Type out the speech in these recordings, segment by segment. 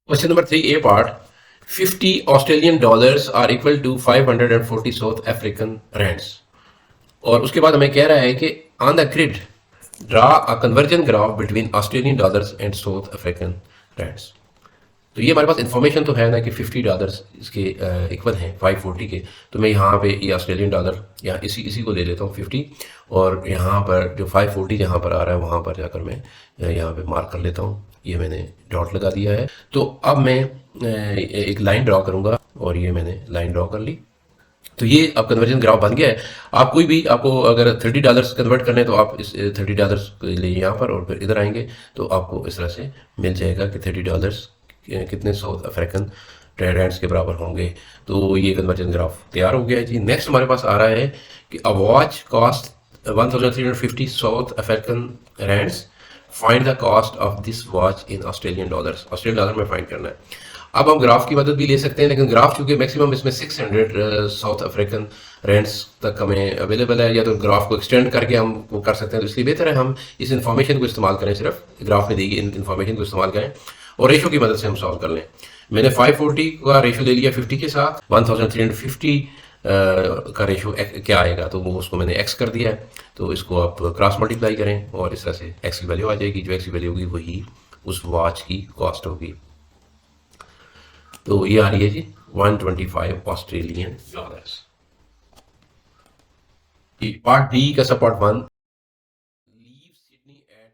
Question number 3 a part 50 Australian dollars are equal to 540 South African rands. और उसके बाद हमें कह रहा है कि on the grid draw a conversion graph between Australian dollars and South African rands. तो ये हमारे पास इन्फॉर्मेशन तो है ना कि $50 इसके इक्वल हैं 540 के। तो मैं यहाँ पे ये ऑस्ट्रेलियन डॉलर या इसी को ले लेता हूँ 50, और यहाँ पर जो 540 यहाँ पर आ रहा है वहाँ पर जाकर मैं यहाँ पे मार्क कर लेता हूँ। ये मैंने डॉट लगा दिया है। तो अब मैं एक लाइन ड्रॉ करूँगा और ये मैंने लाइन ड्रॉ कर ली। तो ये अब कन्वर्जन ग्राफ बन गया है। आप कोई भी आपको अगर $30 कन्वर्ट करने हैं तो आप इस $30 के लिए यहाँ पर और फिर इधर आएंगे तो आपको इस तरह से मिल जाएगा कि $30 कितने साउथ अफ्रीकन रैंड्स के बराबर होंगे। तो ये कन्वर्जन ग्राफ तैयार हो गया है जी। नेक्स्ट हमारे पास आ रहा है कि a watch cost 1350 south African रैंड्स, find the cost of this watch in Australian dollars. Australian dollar में फाइंड करना है। अब हम ग्राफ की मदद भी ले सकते हैं, लेकिन ग्राफ चूंकि मैक्सिमम इसमें 600 साउथ अफ्रीकन रैंड्स तक हमें अवेलेबल है, या तो ग्राफ को एक्सटेंड करके हम वो कर सकते हैं। तो इसलिए बेहतर है हम इस इन्फॉर्मेशन को इस्तेमाल करें, सिर्फ ग्राफ में दी गई इन्फॉर्मेशन को इस्तेमाल करें और रेशो की मदद से हम सॉल्व कर लें। मैंने 540 का रेशो ले लिया 50 के साथ। 1350 का रेशो क्या आएगा, तो वो उसको मैंने एक्स कर दिया है। तो इसको आप क्रॉस मल्टीप्लाई करें और इस तरह से एक्स की वैल्यू आ जाएगी। जो एक्स की वैल्यू होगी वही उस वॉच की कॉस्ट होगी। तो ये आ रही है जी 125 ऑस्ट्रेलियन डॉलर्स। पार्ट बी का sub part 1, leave Sydney at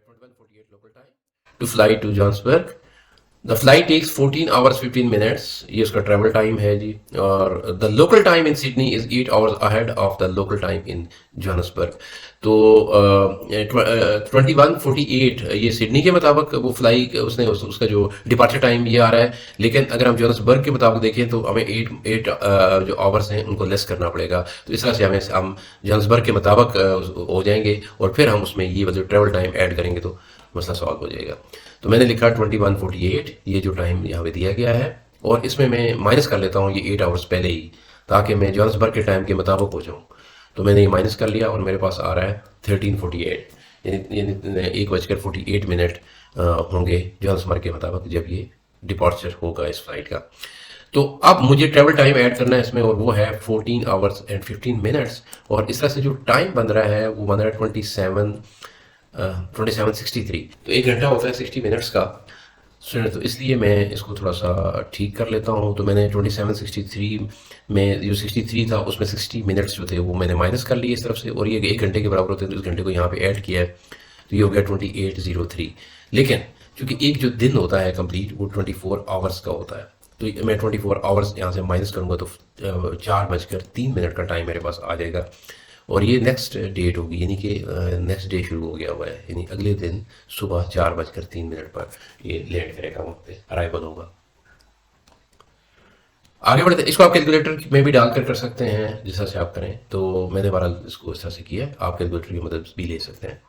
21:48 local time to fly to Johannesburg. The flight takes 14 hours 15 minutes, ये उसका ट्रैवल टाइम है जी। और the local time in Sydney is 8 hours ahead of the local time in Johannesburg. तो 21:48 ये Sydney के मुताबिक वो fly उसने उसका जो डिपार्चर टाइम ये आ रहा है। लेकिन अगर हम जोहान्सबर्ग के मुताबिक देखें तो हमें 8 जो आवर्स हैं उनको लेस करना पड़ेगा। तो इस तरह से हम जोहान्सबर्ग के मुताबिक हो जाएंगे और फिर हम उसमें ये मतलब ट्रैवल टाइम ऐड करेंगे तो मसला सॉल्व हो जाएगा। तो मैंने लिखा 21:48 ये जो टाइम यहाँ पे दिया गया है, और इसमें मैं माइनस कर लेता हूँ ये 8 आवर्स पहले ही, ताकि मैं जोहान्सबर्ग के टाइम के मुताबिक हो जाऊँ। तो मैंने ये माइनस कर लिया और मेरे पास आ रहा है 13:48, यानी 1:48 होंगे जोहान्सबर्ग के मुताबिक जब ये डिपार्चर होगा इस फ्लाइट का। तो अब मुझे ट्रैवल टाइम ऐड करना है इसमें, और वो है 14 hours and 15 minutes। और इस तरह से जो टाइम बन रहा है वो बन रहा है 27:63। तो 1 घंटा होता है 60 मिनट्स का। तो इसलिए मैं इसको थोड़ा सा ठीक कर लेता हूँ। तो मैंने 27:63 में जो 63 था उसमें 60 मिनट्स जो थे वो मैंने माइनस कर लिए इस तरफ से, और ये 1 घंटे के बराबर होते हैं तो इस घंटे को यहाँ पे ऐड किया है। तो ये हो गया 28:03। लेकिन क्योंकि एक जो दिन होता है कंप्लीट वो 24 आवर्स का होता है, तो मैं 24 आवर्स यहाँ से माइनस करूँगा तो 4:03 का टाइम मेरे पास आ जाएगा। और ये नेक्स्ट डेट होगी, यानी कि नेक्स्ट डे शुरू हो गया हुआ है, यानी अगले दिन सुबह 4:03 पर ये लैंड करेगा, वहाँ पे अराइवल होगा। आगे बढ़ते, इसको आप कैलकुलेटर में भी डाल कर सकते हैं जिस तरह से आप करें। तो मैंने बहरहाल इसको इस तरह से किया, आप कैलकुलेटर की मदद भी ले सकते हैं।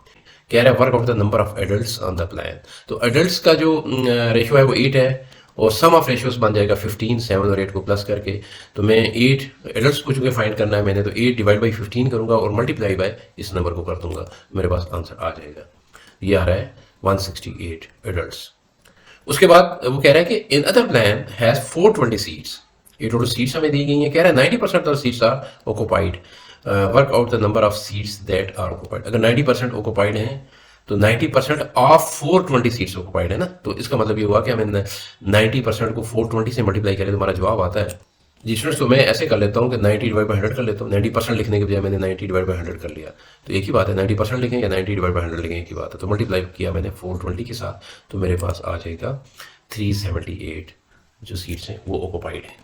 कह रहा है work out the number of adults on the plan. तो एडल्ट्स का जो रेशो है वो 8 है, और सम ऑफ रेशियोज बन जाएगा 15, 7 और 8 को प्लस करके। तो मैं 8 एडल्ट्स को चूँकि फाइंड करना है मैंने, तो 8 डिवाइड बाई 15 करूँगा और मल्टीप्लाई बाय इस नंबर को कर दूंगा, मेरे पास आंसर आ जाएगा। ये आ रहा है 168 एडल्ट्स। उसके बाद वो कह रहा है कि in other plane has 420 seats. ये टोटल सीट्स हमें दी गई हैं। कह रहा है 90% of seats are occupied, work out the number of seats that are occupied. अगर 90% ऑक्यूपाइड हैं तो 90% ऑफ 420 सीट्स ऑक्यूपाइड है ना। तो इसका मतलब ये हुआ कि हमें 90% को 420 से मल्टीप्लाई करें तो हमारा जवाब आता है जी। स्टूडेंट्स, तो मैं ऐसे कर लेता हूँ कि 90 डिवाइड बाई 100 कर लेता हूँ। 90% लिखने के बजाय मैंने 90 डिवाइड बाई 100 कर लिया, तो एक ही बात है। 90% लिखें या 90 डिवाइड बाई 100 लिखें, एक ही बात है। तो मल्टीप्लाई किया मैंने 420 के साथ, तो मेरे पास आ जाएगा 378 जो सीट्स हैं वो ऑक्यूपाइड हैं।